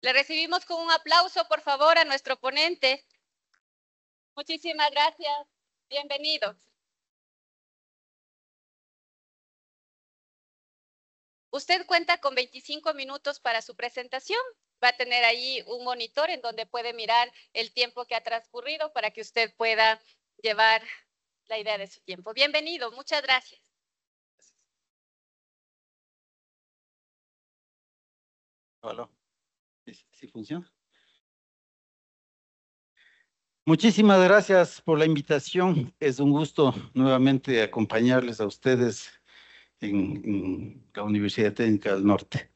Le recibimos con un aplauso, por favor, a nuestro ponente. Muchísimas gracias. Bienvenido. Usted cuenta con 25 minutos para su presentación. Va a tener ahí un monitor en donde puede mirar el tiempo que ha transcurrido para que usted pueda llevar la idea de su tiempo. Bienvenido, muchas gracias. Hola. ¿Sí funciona? Muchísimas gracias por la invitación. Es un gusto nuevamente acompañarles a ustedes en la Universidad Técnica del Norte.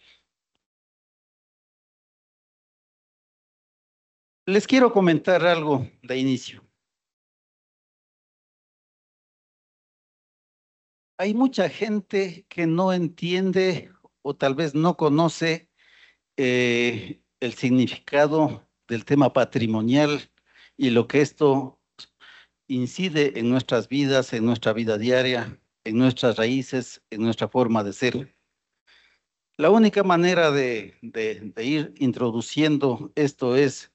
Les quiero comentar algo de inicio. Hay mucha gente que no entiende o tal vez no conoce el significado del tema patrimonial y lo que esto incide en nuestras vidas, en nuestra vida diaria, en nuestras raíces, en nuestra forma de ser. La única manera de ir introduciendo esto es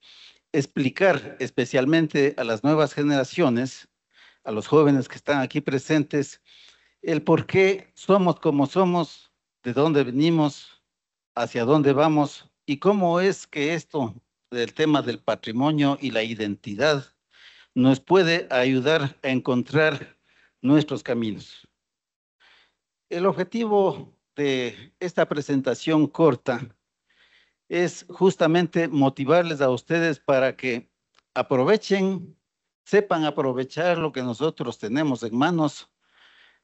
explicar especialmente a las nuevas generaciones, a los jóvenes que están aquí presentes, el por qué somos como somos, de dónde venimos, hacia dónde vamos y cómo es que esto del tema del patrimonio y la identidad nos puede ayudar a encontrar nuestros caminos. El objetivo de esta presentación corta es justamente motivarles a ustedes para que aprovechen, sepan aprovechar lo que nosotros tenemos en manos,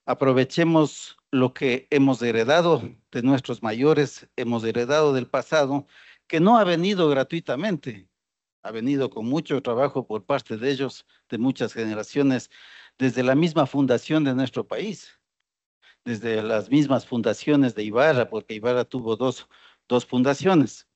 aprovechemos lo que hemos heredado de nuestros mayores, hemos heredado del pasado, que no ha venido gratuitamente, ha venido con mucho trabajo por parte de ellos, de muchas generaciones, desde la misma fundación de nuestro país, desde las mismas fundaciones de Ibarra, porque Ibarra tuvo dos fundaciones.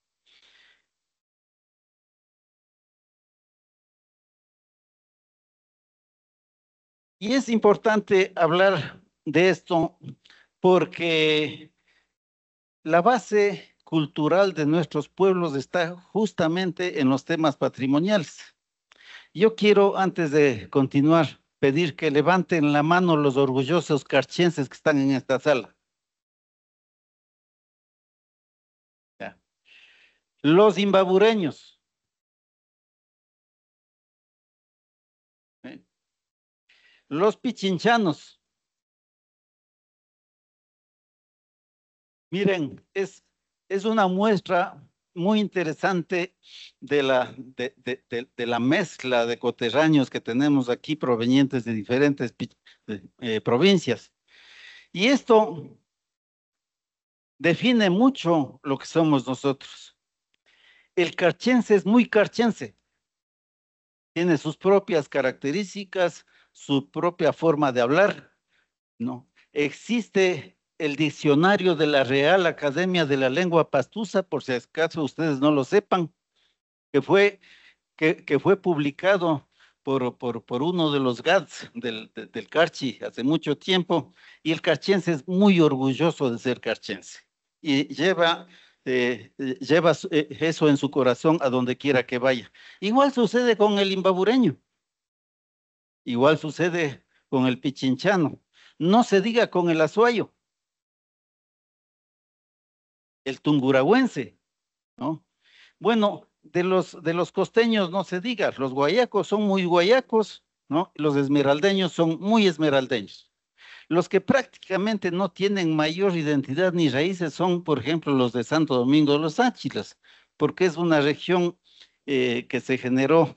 Y es importante hablar de esto porque la base cultural de nuestros pueblos está justamente en los temas patrimoniales. Yo quiero, antes de continuar, pedir que levanten la mano los orgullosos carchenses que están en esta sala. Ya. Los imbabureños, ¿eh? Los pichinchanos. Miren, es una muestra muy interesante de la mezcla de coterráneos que tenemos aquí provenientes de diferentes provincias. Y esto define mucho lo que somos nosotros. El carchense es muy carchense, tiene sus propias características, su propia forma de hablar, ¿no? Existe el diccionario de la Real Academia de la Lengua Pastusa, por si acaso ustedes no lo sepan, que fue publicado por uno de los GADS del Carchi hace mucho tiempo, y el carchense es muy orgulloso de ser carchense, y lleva eso en su corazón a donde quiera que vaya. Igual sucede con el imbabureño, igual sucede con el pichinchano, no se diga con el azuayo, el tunguragüense, ¿no? Bueno, de los costeños no se diga, los guayacos son muy guayacos, ¿no? Los esmeraldeños son muy esmeraldeños. Los que prácticamente no tienen mayor identidad ni raíces son, por ejemplo, los de Santo Domingo de los Áchilas, porque es una región que se generó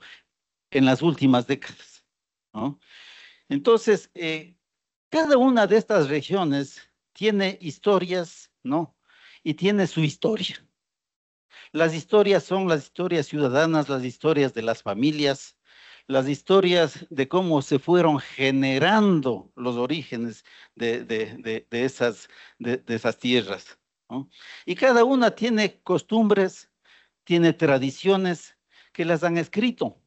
en las últimas décadas, ¿no? Entonces, cada una de estas regiones tiene historias, ¿no? Y tiene su historia. Las historias son las historias ciudadanas, las historias de las familias, las historias de cómo se fueron generando los orígenes de esas tierras, ¿no? Y cada una tiene costumbres, tiene tradiciones que las han escrito.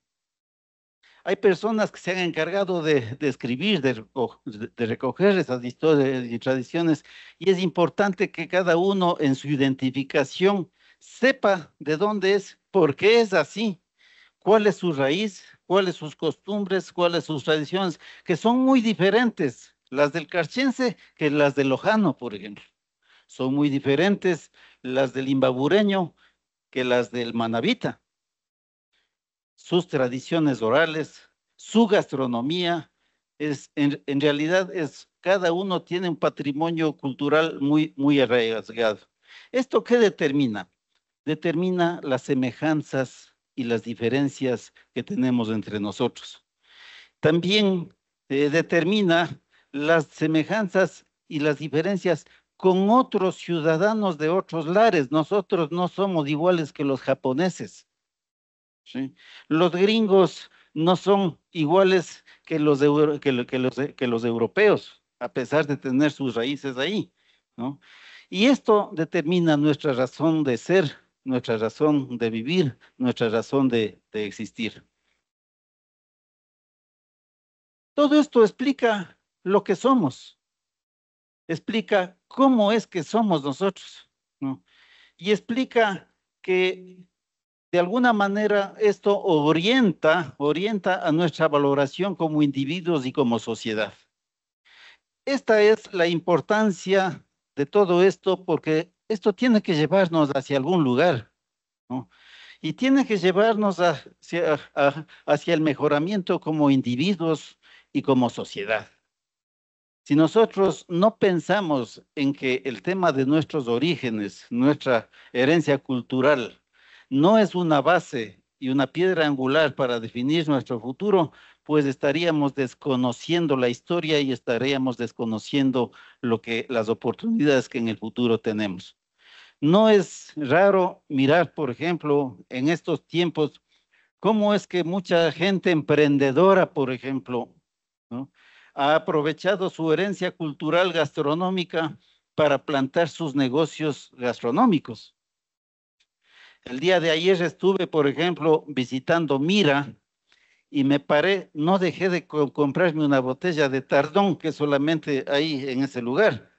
Hay personas que se han encargado de escribir, de recoger esas historias y tradiciones, y es importante que cada uno en su identificación sepa de dónde es, por qué es así, cuál es su raíz, cuáles sus costumbres, cuáles sus tradiciones, que son muy diferentes, las del carchense que las del lojano, por ejemplo. Son muy diferentes las del imbabureño que las del manabita. Sus tradiciones orales, su gastronomía, en realidad cada uno tiene un patrimonio cultural muy arraigado. ¿Esto qué determina? Determina las semejanzas y las diferencias que tenemos entre nosotros. También determina las semejanzas y las diferencias con otros ciudadanos de otros lares. Nosotros no somos iguales que los japoneses, ¿sí? Los gringos no son iguales que que los europeos, a pesar de tener sus raíces ahí, ¿no? Y esto determina nuestra razón de ser, nuestra razón de vivir, nuestra razón de existir. Todo esto explica lo que somos, explica cómo es que somos nosotros, ¿no? Y explica que de alguna manera esto orienta a nuestra valoración como individuos y como sociedad. Esta es la importancia de todo esto porque esto tiene que llevarnos hacia algún lugar, ¿no? Y tiene que llevarnos hacia el mejoramiento como individuos y como sociedad. Si nosotros no pensamos en que el tema de nuestros orígenes, nuestra herencia cultural, no es una base y una piedra angular para definir nuestro futuro, pues estaríamos desconociendo la historia y estaríamos desconociendo las oportunidades que en el futuro tenemos. No es raro mirar, por ejemplo, en estos tiempos, cómo es que mucha gente emprendedora, por ejemplo, ¿no?, ha aprovechado su herencia cultural gastronómica para plantar sus negocios gastronómicos. El día de ayer estuve, por ejemplo, visitando Mira y me paré, no dejé de comprarme una botella de Tardón que solamente hay en ese lugar,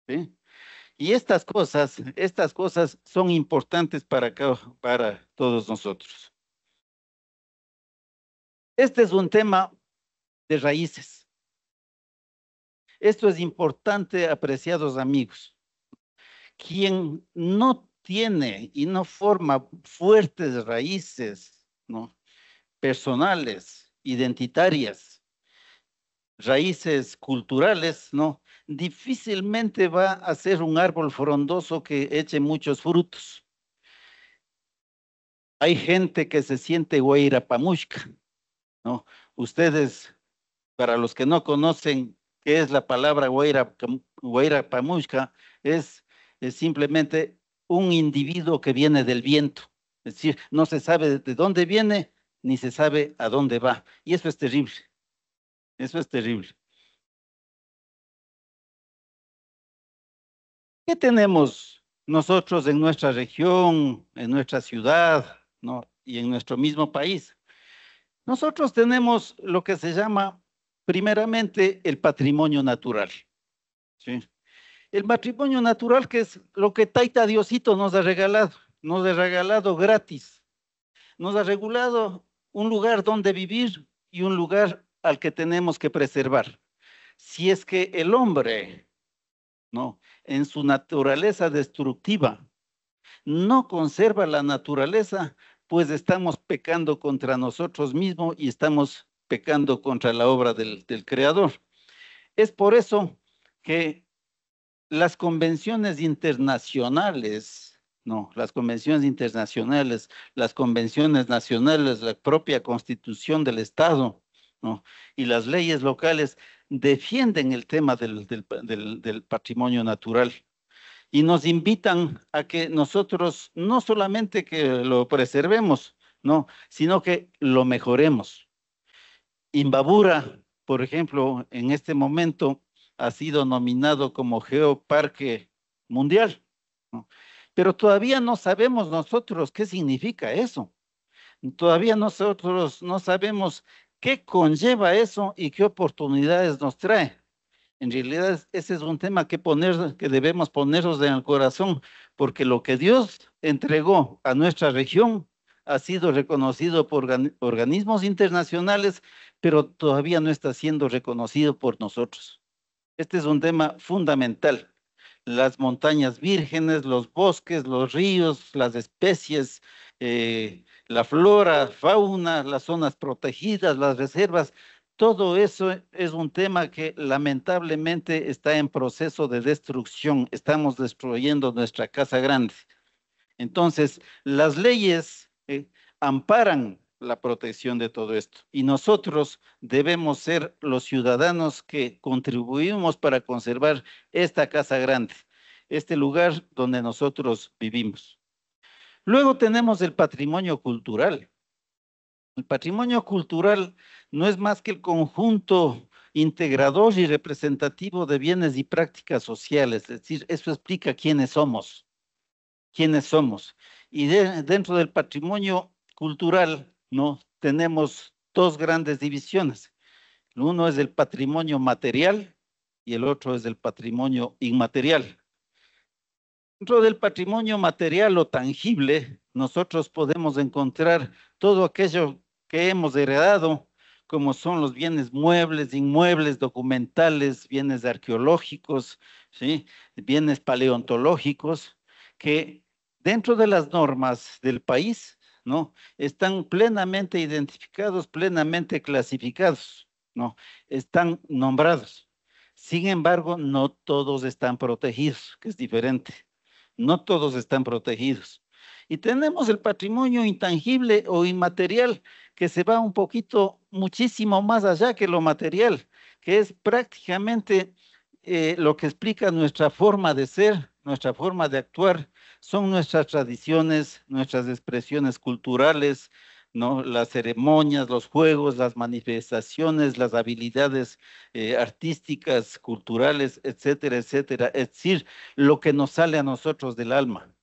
¿sí? Y estas cosas son importantes para todos nosotros. Este es un tema de raíces. Esto es importante, apreciados amigos. Quien no tiene y no forma fuertes raíces, ¿no?, personales, identitarias, raíces culturales, ¿no?, difícilmente va a ser un árbol frondoso que eche muchos frutos. Hay gente que se siente Guairapamushka, ¿no? Ustedes, para los que no conocen qué es la palabra Guairapamushka, es simplemente un individuo que viene del viento. Es decir, no se sabe de dónde viene ni se sabe a dónde va. Y eso es terrible. Eso es terrible. ¿Qué tenemos nosotros en nuestra región, en nuestra ciudad, ¿no?, y en nuestro mismo país? Nosotros tenemos lo que se llama primeramente el patrimonio natural, ¿sí? El patrimonio natural, que es lo que Taita Diosito nos ha regalado gratis, nos ha regulado un lugar donde vivir y un lugar al que tenemos que preservar. Si es que el hombre, ¿no?, en su naturaleza destructiva no conserva la naturaleza, pues estamos pecando contra nosotros mismos y estamos pecando contra la obra del Creador. Es por eso que las convenciones internacionales, no, las convenciones internacionales, las convenciones nacionales, la propia constitución del Estado, ¿no?, y las leyes locales defienden el tema del patrimonio natural y nos invitan a que nosotros no solamente que lo preservemos, no, sino que lo mejoremos. Imbabura, por ejemplo, en este momento ha sido nominado como Geoparque Mundial, ¿no? Pero todavía no sabemos nosotros qué significa eso. Todavía nosotros no sabemos qué conlleva eso y qué oportunidades nos trae. En realidad, ese es un tema que debemos ponernos en el corazón, porque lo que Dios entregó a nuestra región ha sido reconocido por organismos internacionales, pero todavía no está siendo reconocido por nosotros. Este es un tema fundamental. Las montañas vírgenes, los bosques, los ríos, las especies, la flora, fauna, las zonas protegidas, las reservas, todo eso es un tema que lamentablemente está en proceso de destrucción. Estamos destruyendo nuestra casa grande. Entonces, las leyes amparan la protección de todo esto y nosotros debemos ser los ciudadanos que contribuimos para conservar esta casa grande, este lugar donde nosotros vivimos. Luego tenemos el patrimonio cultural. El patrimonio cultural no es más que el conjunto integrador y representativo de bienes y prácticas sociales, es decir, eso explica quiénes somos. Y dentro del patrimonio cultural, ¿no? Tenemos dos grandes divisiones. Uno es el patrimonio material y el otro es el patrimonio inmaterial. Dentro del patrimonio material o tangible, nosotros podemos encontrar todo aquello que hemos heredado, como son los bienes muebles, inmuebles, documentales, bienes arqueológicos, ¿sí? Bienes paleontológicos, que dentro de las normas del país, ¿no? Están plenamente identificados, plenamente clasificados, ¿no? Están nombrados. Sin embargo, no todos están protegidos, que es diferente. No todos están protegidos. Y tenemos el patrimonio intangible o inmaterial, que se va un poquito, muchísimo más allá que lo material, que es prácticamente lo que explica nuestra forma de ser, nuestra forma de actuar, son nuestras tradiciones, nuestras expresiones culturales, ¿no? Las ceremonias, los juegos, las manifestaciones, las habilidades artísticas, culturales, etcétera, etcétera. Es decir, lo que nos sale a nosotros del alma.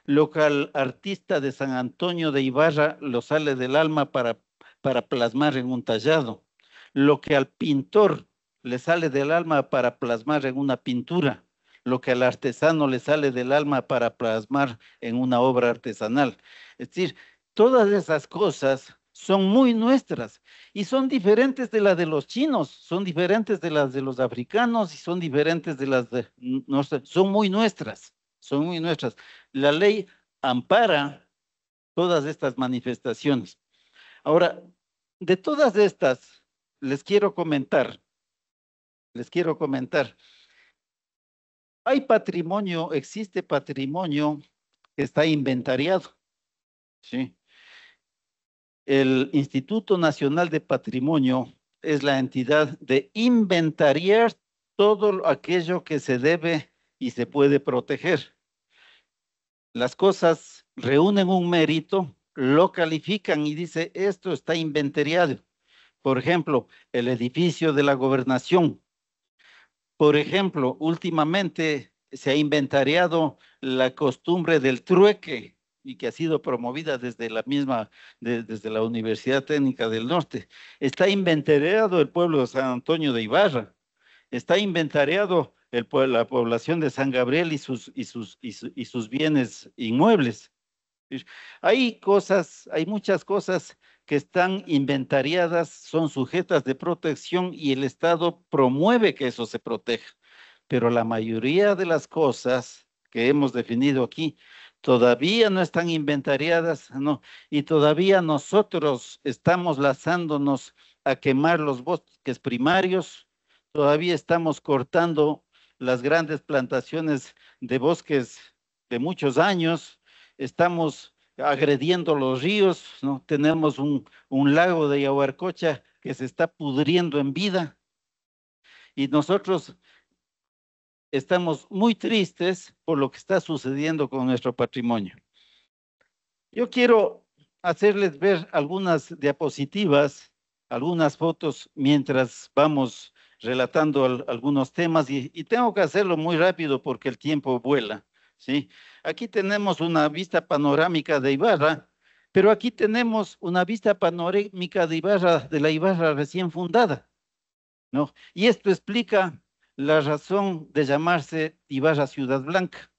Lo que al artista de San Antonio de Ibarra lo sale del alma para plasmar en un tallado. Lo que al pintor le sale del alma para plasmar en una pintura. Lo que al artesano le sale del alma para plasmar en una obra artesanal. Es decir, todas esas cosas son muy nuestras y son diferentes de las de los chinos, son diferentes de las de los africanos y son diferentes de las de son muy nuestras, son muy nuestras. La ley ampara todas estas manifestaciones. Ahora, de todas estas, les quiero comentar, hay patrimonio, existe patrimonio que está inventariado, ¿sí? El Instituto Nacional de Patrimonio es la entidad de inventariar todo aquello que se debe y se puede proteger. Las cosas reúnen un mérito, lo califican y dice, esto está inventariado. Por ejemplo, el edificio de la gobernación. Por ejemplo, últimamente se ha inventariado la costumbre del trueque y que ha sido promovida desde la misma, desde la Universidad Técnica del Norte. Está inventariado el pueblo de San Antonio de Ibarra. Está inventariado la población de San Gabriel y sus bienes inmuebles. Hay cosas, hay muchas cosas que están inventariadas, son sujetas de protección y el Estado promueve que eso se proteja. Pero la mayoría de las cosas que hemos definido aquí todavía no están inventariadas, ¿no? Y todavía nosotros estamos lanzándonos a quemar los bosques primarios, todavía estamos cortando las grandes plantaciones de bosques de muchos años, estamos agrediendo los ríos, ¿no? Tenemos un lago de Yaguarcocha que se está pudriendo en vida y nosotros estamos muy tristes por lo que está sucediendo con nuestro patrimonio. Yo quiero hacerles ver algunas diapositivas, algunas fotos mientras vamos relatando algunos temas y tengo que hacerlo muy rápido porque el tiempo vuela. ¿Sí? Aquí tenemos una vista panorámica de Ibarra, pero aquí tenemos una vista panorámica de Ibarra, de la Ibarra recién fundada, ¿no? Y esto explica la razón de llamarse Ibarra Ciudad Blanca,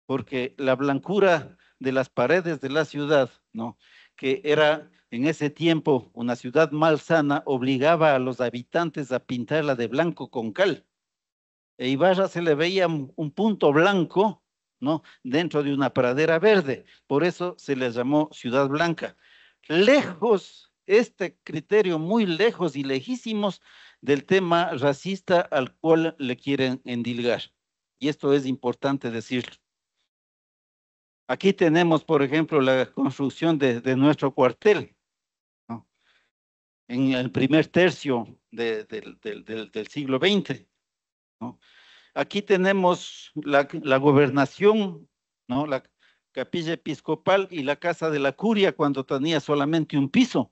porque la blancura de las paredes de la ciudad, ¿no? Que era en ese tiempo una ciudad malsana, obligaba a los habitantes a pintarla de blanco con cal. E Ibarra se le veía un punto blanco, ¿no? Dentro de una pradera verde, por eso se le llamó Ciudad Blanca. Lejos, este criterio muy lejos y lejísimos del tema racista al cual le quieren endilgar. Y esto es importante decirlo. Aquí tenemos, por ejemplo, la construcción de nuestro cuartel, ¿no? En el primer tercio del siglo XX, ¿no? Aquí tenemos la gobernación, ¿no? La capilla episcopal y la casa de la curia cuando tenía solamente un piso.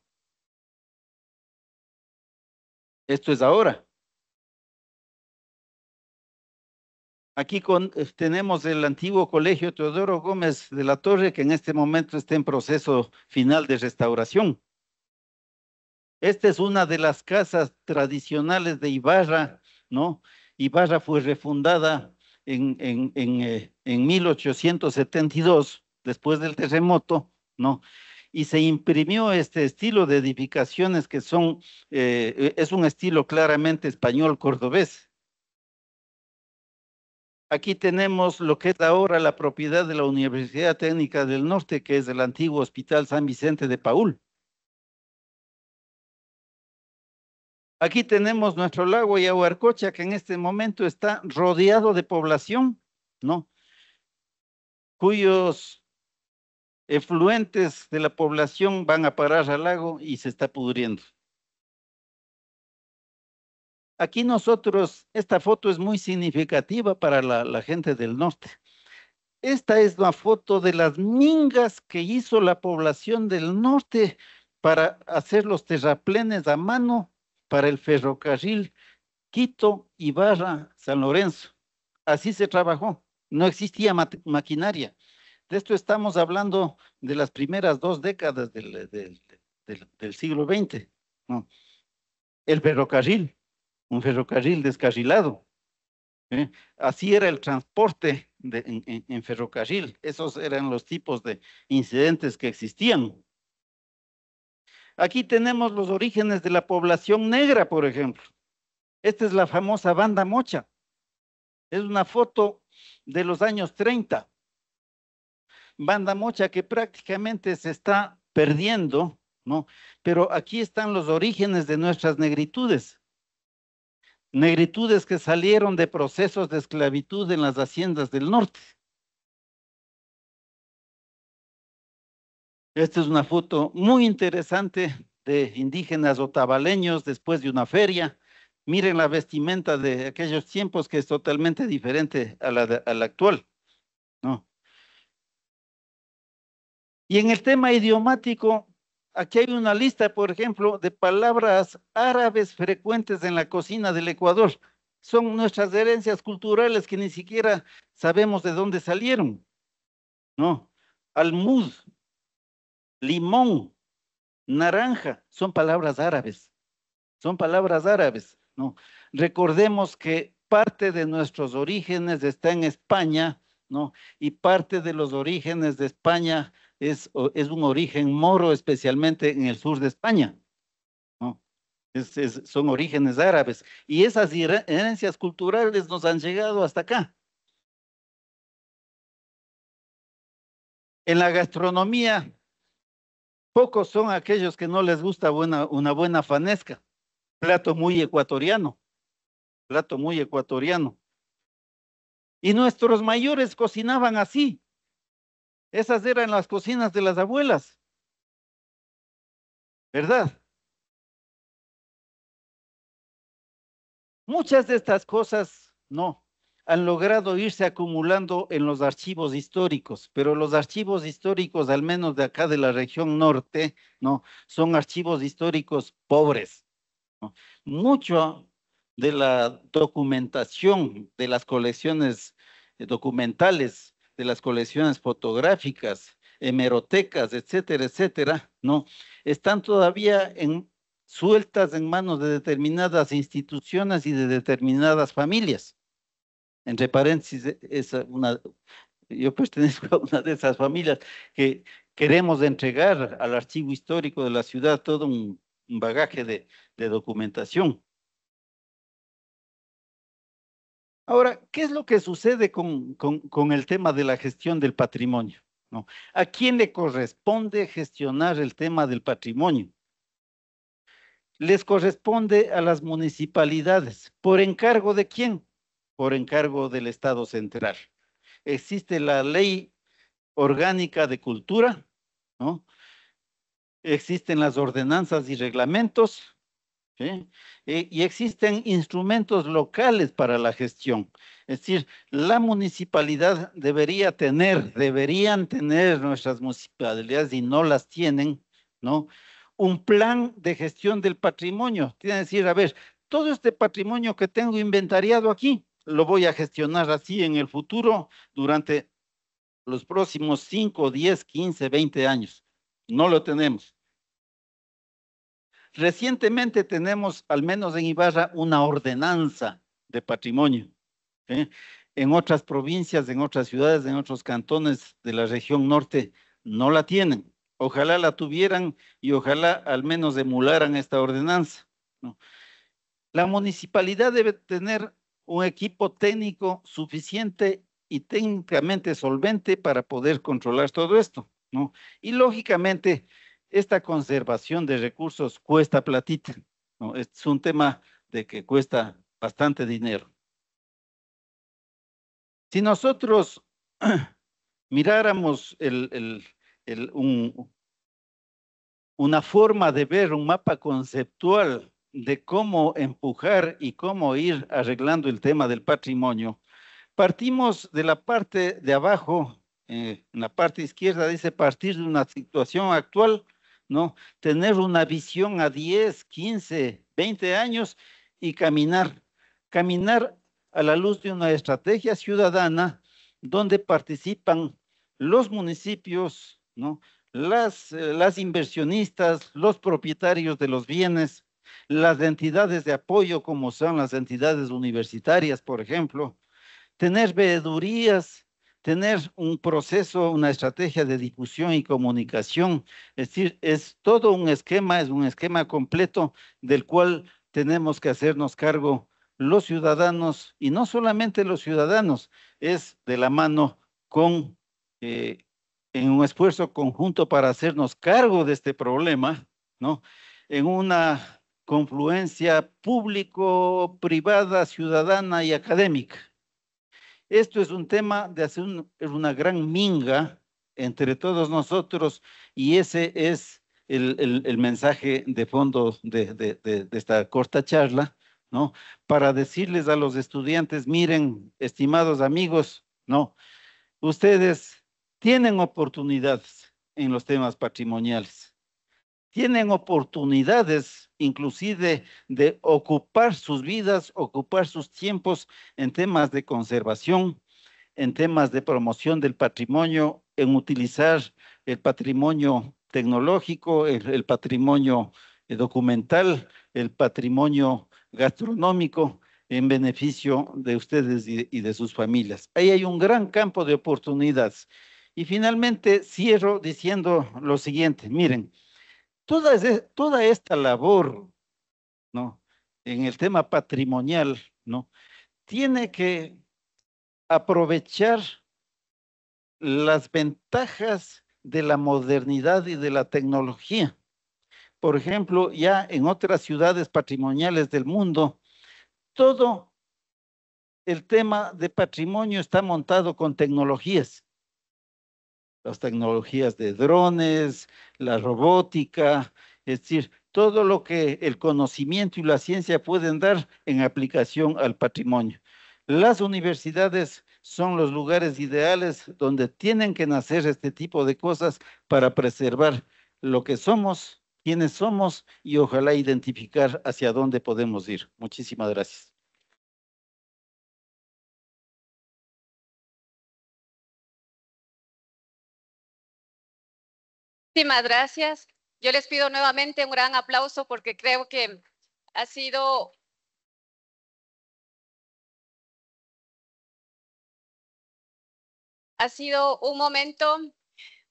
Esto es ahora. Aquí tenemos el antiguo colegio Teodoro Gómez de la Torre, que en este momento está en proceso final de restauración. Esta es una de las casas tradicionales de Ibarra, ¿no? Ibarra fue refundada en 1872, después del terremoto, ¿no? Y se imprimió este estilo de edificaciones que son, es un estilo claramente español cordobés. Aquí tenemos lo que es ahora la propiedad de la Universidad Técnica del Norte, que es el antiguo Hospital San Vicente de Paúl. Aquí tenemos nuestro lago Yaguarcocha, que en este momento está rodeado de población, ¿no? Cuyos efluentes de la población van a parar al lago y se está pudriendo. Aquí nosotros, esta foto es muy significativa para la gente del norte. Esta es la foto de las mingas que hizo la población del norte para hacer los terraplenes a mano para el ferrocarril Quito, Ibarra, San Lorenzo. Así se trabajó. No existía maquinaria. De esto estamos hablando de las primeras 2 décadas del siglo XX, ¿no? El ferrocarril, un ferrocarril descarrilado, ¿eh? Así era el transporte en ferrocarril. Esos eran los tipos de incidentes que existían. Aquí tenemos los orígenes de la población negra, por ejemplo. Esta es la famosa banda mocha. Es una foto de los años 30. Banda mocha que prácticamente se está perdiendo, ¿no? Pero aquí están los orígenes de nuestras negritudes. Negritudes que salieron de procesos de esclavitud en las haciendas del norte. Esta es una foto muy interesante de indígenas otavaleños después de una feria. Miren la vestimenta de aquellos tiempos que es totalmente diferente a la actual, ¿no? Y en el tema idiomático, aquí hay una lista, por ejemplo, de palabras árabes frecuentes en la cocina del Ecuador. Son nuestras herencias culturales que ni siquiera sabemos de dónde salieron, ¿no? Almud, limón, naranja, son palabras árabes. Son palabras árabes, ¿no? Recordemos que parte de nuestros orígenes está en España, ¿no? Y parte de los orígenes de España es un origen moro, especialmente en el sur de España, ¿no? Son orígenes árabes. Y esas herencias culturales nos han llegado hasta acá. En la gastronomía, pocos son aquellos que no les gusta una buena fanesca. Plato muy ecuatoriano, plato muy ecuatoriano. Y nuestros mayores cocinaban así. Esas eran las cocinas de las abuelas, ¿verdad? Muchas de estas cosas no han logrado irse acumulando en los archivos históricos, pero los archivos históricos, al menos de acá de la región norte, no, son archivos históricos pobres, ¿no? Mucho de la documentación de las colecciones documentales, de las colecciones fotográficas, hemerotecas, etcétera, etcétera, ¿no? Están todavía sueltas en manos de determinadas instituciones y de determinadas familias. Entre paréntesis, yo pertenezco a una de esas familias que queremos entregar al archivo histórico de la ciudad todo un bagaje de documentación. Ahora, ¿qué es lo que sucede con el tema de la gestión del patrimonio? ¿No? ¿A quién le corresponde gestionar el tema del patrimonio? Les corresponde a las municipalidades. ¿Por encargo de quién? Por encargo del Estado central. Existe la Ley Orgánica de Cultura, ¿no? Existen las ordenanzas y reglamentos, ¿sí? Y existen instrumentos locales para la gestión. Es decir, la municipalidad deberían tener nuestras municipalidades y no las tienen, ¿no? Un plan de gestión del patrimonio. Tiene que decir, a ver, todo este patrimonio que tengo inventariado aquí, lo voy a gestionar así en el futuro durante los próximos 5, 10, 15, 20 años. No lo tenemos. Recientemente tenemos, al menos en Ibarra, una ordenanza de patrimonio. ¿Sí? En otras provincias, en otras ciudades, en otros cantones de la región norte, no la tienen. Ojalá la tuvieran y ojalá al menos emularan esta ordenanza, ¿no? La municipalidad debe tener un equipo técnico suficiente y técnicamente solvente para poder controlar todo esto, ¿no? Y lógicamente, esta conservación de recursos cuesta platita, ¿no? Es un tema de que cuesta bastante dinero. Si nosotros miráramos una forma de ver un mapa conceptual de cómo empujar y cómo ir arreglando el tema del patrimonio, partimos de la parte de abajo, en la parte izquierda dice partir de una situación actual, ¿no? Tener una visión a 10, 15, 20 años y caminar a la luz de una estrategia ciudadana donde participan los municipios, ¿no? Las inversionistas, los propietarios de los bienes, las entidades de apoyo como son las entidades universitarias, por ejemplo, tener veedurías, tener un proceso, una estrategia de difusión y comunicación. Es decir, es todo un esquema, es un esquema completo del cual tenemos que hacernos cargo los ciudadanos y no solamente los ciudadanos, es de la mano con, eh, en un esfuerzo conjunto para hacernos cargo de este problema, ¿no? En una confluencia público, privada, ciudadana y académica. Esto es un tema de hacer una gran minga entre todos nosotros y ese es el mensaje de fondo de esta corta charla, ¿no? Para decirles a los estudiantes, miren, estimados amigos, ¿no? Ustedes tienen oportunidades en los temas patrimoniales, tienen oportunidades inclusive de ocupar sus vidas, ocupar sus tiempos en temas de conservación, en temas de promoción del patrimonio, en utilizar el patrimonio tecnológico, el patrimonio documental, el patrimonio gastronómico en beneficio de ustedes y de sus familias. Ahí hay un gran campo de oportunidades. Y finalmente cierro diciendo lo siguiente, miren, toda esta labor, ¿no? En el tema patrimonial, ¿no? Tiene que aprovechar las ventajas de la modernidad y de la tecnología. Por ejemplo, ya en otras ciudades patrimoniales del mundo, todo el tema de patrimonio está montado con tecnologías. Las tecnologías de drones, la robótica, es decir, todo lo que el conocimiento y la ciencia pueden dar en aplicación al patrimonio. Las universidades son los lugares ideales donde tienen que nacer este tipo de cosas para preservar lo que somos, quiénes somos y ojalá identificar hacia dónde podemos ir. Muchísimas gracias. Muchísimas gracias. Yo les pido nuevamente un gran aplauso porque creo que ha sido un momento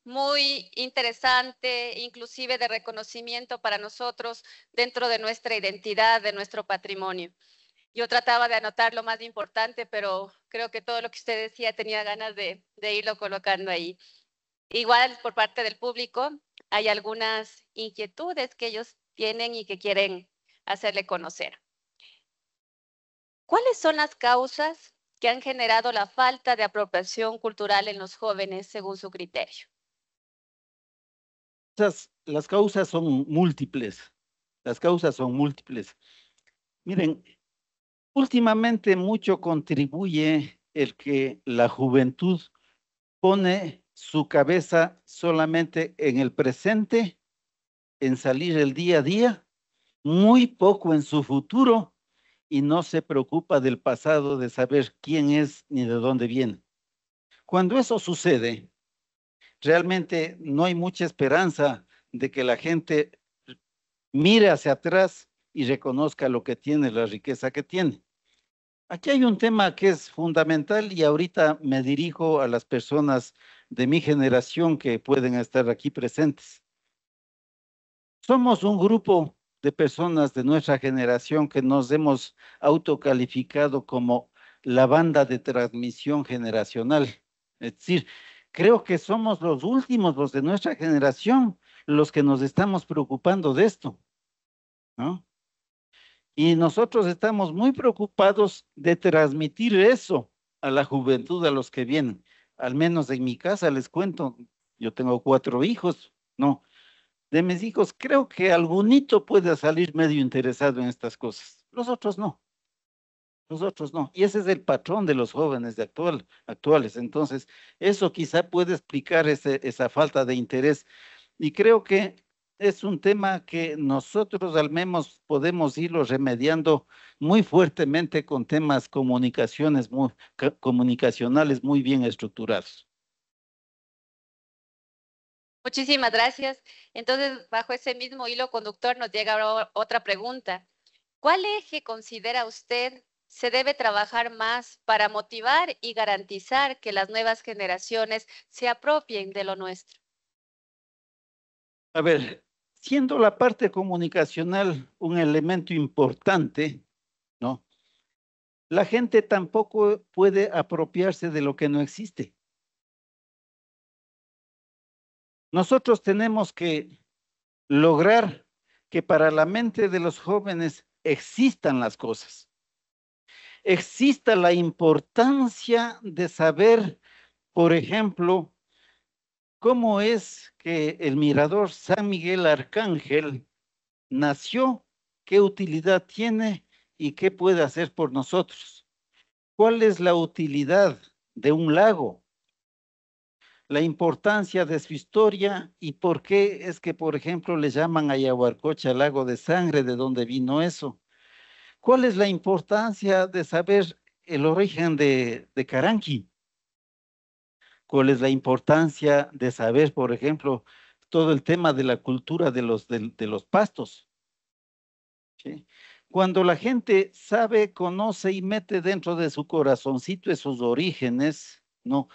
muy interesante, inclusive de reconocimiento para nosotros dentro de nuestra identidad, de nuestro patrimonio. Yo trataba de anotar lo más importante, pero creo que todo lo que usted decía tenía ganas de irlo colocando ahí. Igual por parte del público, hay algunas inquietudes que ellos tienen y que quieren hacerle conocer. ¿Cuáles son las causas que han generado la falta de apropiación cultural en los jóvenes según su criterio? Las causas son múltiples. Las causas son múltiples. Miren, últimamente mucho contribuye el que la juventud pone su cabeza solamente en el presente, en salir el día a día, muy poco en su futuro y no se preocupa del pasado, de saber quién es ni de dónde viene. Cuando eso sucede, realmente no hay mucha esperanza de que la gente mire hacia atrás y reconozca lo que tiene, la riqueza que tiene. Aquí hay un tema que es fundamental y ahorita me dirijo a las personas de mi generación que pueden estar aquí presentes. Somos un grupo de personas de nuestra generación que nos hemos autocalificado como la banda de transmisión generacional. Es decir, creo que somos los últimos, los de nuestra generación, los que nos estamos preocupando de esto, ¿no? Y nosotros estamos muy preocupados de transmitir eso a la juventud, a los que vienen. Al menos en mi casa les cuento, yo tengo 4 hijos, no, de mis hijos creo que algunito puede salir medio interesado en estas cosas. Los otros no, los otros no. Y ese es el patrón de los jóvenes actuales. Entonces, eso quizá puede explicar esa falta de interés. Y creo que es un tema que nosotros al menos podemos irlo remediando muy fuertemente con temas comunicacionales muy bien estructurados. Muchísimas gracias. Entonces, bajo ese mismo hilo conductor nos llega otra pregunta. ¿Cuál eje considera usted se debe trabajar más para motivar y garantizar que las nuevas generaciones se apropien de lo nuestro? A ver, siendo la parte comunicacional un elemento importante, ¿no? La gente tampoco puede apropiarse de lo que no existe. Nosotros tenemos que lograr que para la mente de los jóvenes existan las cosas. Exista la importancia de saber, por ejemplo, cómo es que el mirador San Miguel Arcángel nació, qué utilidad tiene y qué puede hacer por nosotros. ¿Cuál es la utilidad de un lago? La importancia de su historia y por qué es que, por ejemplo, le llaman a Yaguarcocha lago de sangre, de dónde vino eso. ¿Cuál es la importancia de saber el origen de Caranqui? ¿Cuál es la importancia de saber, por ejemplo, todo el tema de la cultura de los pastos? ¿Sí? Cuando la gente sabe, conoce y mete dentro de su corazoncito esos orígenes, ¿no?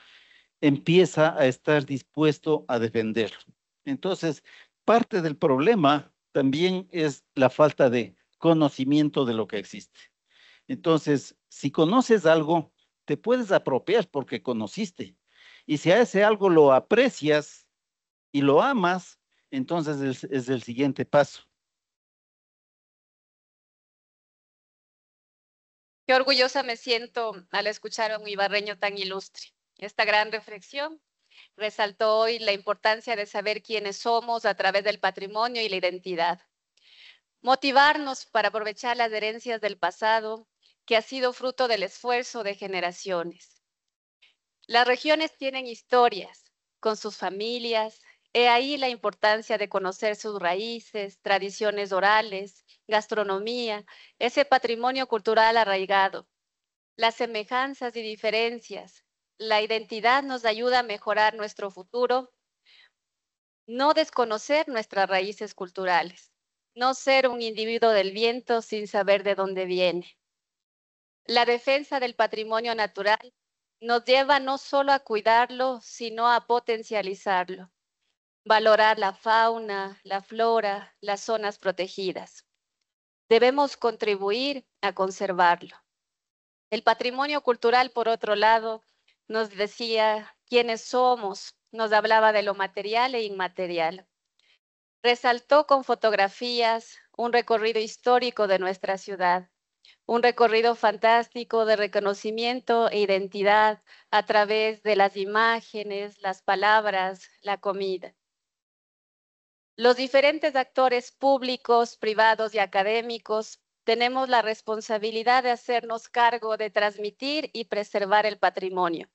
Empieza a estar dispuesto a defenderlo. Entonces, parte del problema también es la falta de conocimiento de lo que existe. Entonces, si conoces algo, te puedes apropiar porque conociste. Y si a ese algo lo aprecias y lo amas, entonces es el siguiente paso. Qué orgullosa me siento al escuchar a un ibarreño tan ilustre. Esta gran reflexión resaltó hoy la importancia de saber quiénes somos a través del patrimonio y la identidad. Motivarnos para aprovechar las herencias del pasado que ha sido fruto del esfuerzo de generaciones. Las regiones tienen historias con sus familias. He ahí la importancia de conocer sus raíces, tradiciones orales, gastronomía, ese patrimonio cultural arraigado. Las semejanzas y diferencias. La identidad nos ayuda a mejorar nuestro futuro no desconocer nuestras raíces culturales, no ser un individuo del viento sin saber de dónde viene. La defensa del patrimonio natural nos lleva no solo a cuidarlo, sino a potencializarlo, valorar la fauna, la flora, las zonas protegidas. Debemos contribuir a conservarlo. El patrimonio cultural, por otro lado, nos decía quiénes somos, nos hablaba de lo material e inmaterial. Resaltó con fotografías un recorrido histórico de nuestra ciudad, un recorrido fantástico de reconocimiento e identidad a través de las imágenes, las palabras, la comida. Los diferentes actores públicos, privados y académicos tenemos la responsabilidad de hacernos cargo de transmitir y preservar el patrimonio,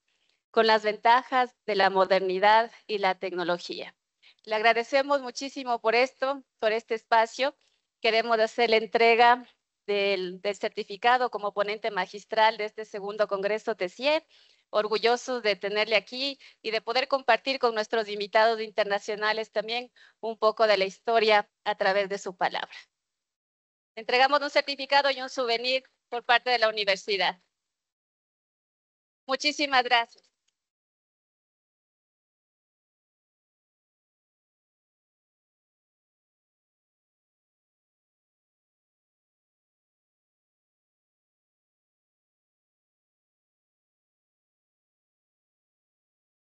con las ventajas de la modernidad y la tecnología. Le agradecemos muchísimo por esto, por este espacio. Queremos hacer la entrega del certificado como ponente magistral de este segundo Congreso TESIE, orgullosos de tenerle aquí y de poder compartir con nuestros invitados internacionales también un poco de la historia a través de su palabra. Entregamos un certificado y un souvenir por parte de la universidad. Muchísimas gracias.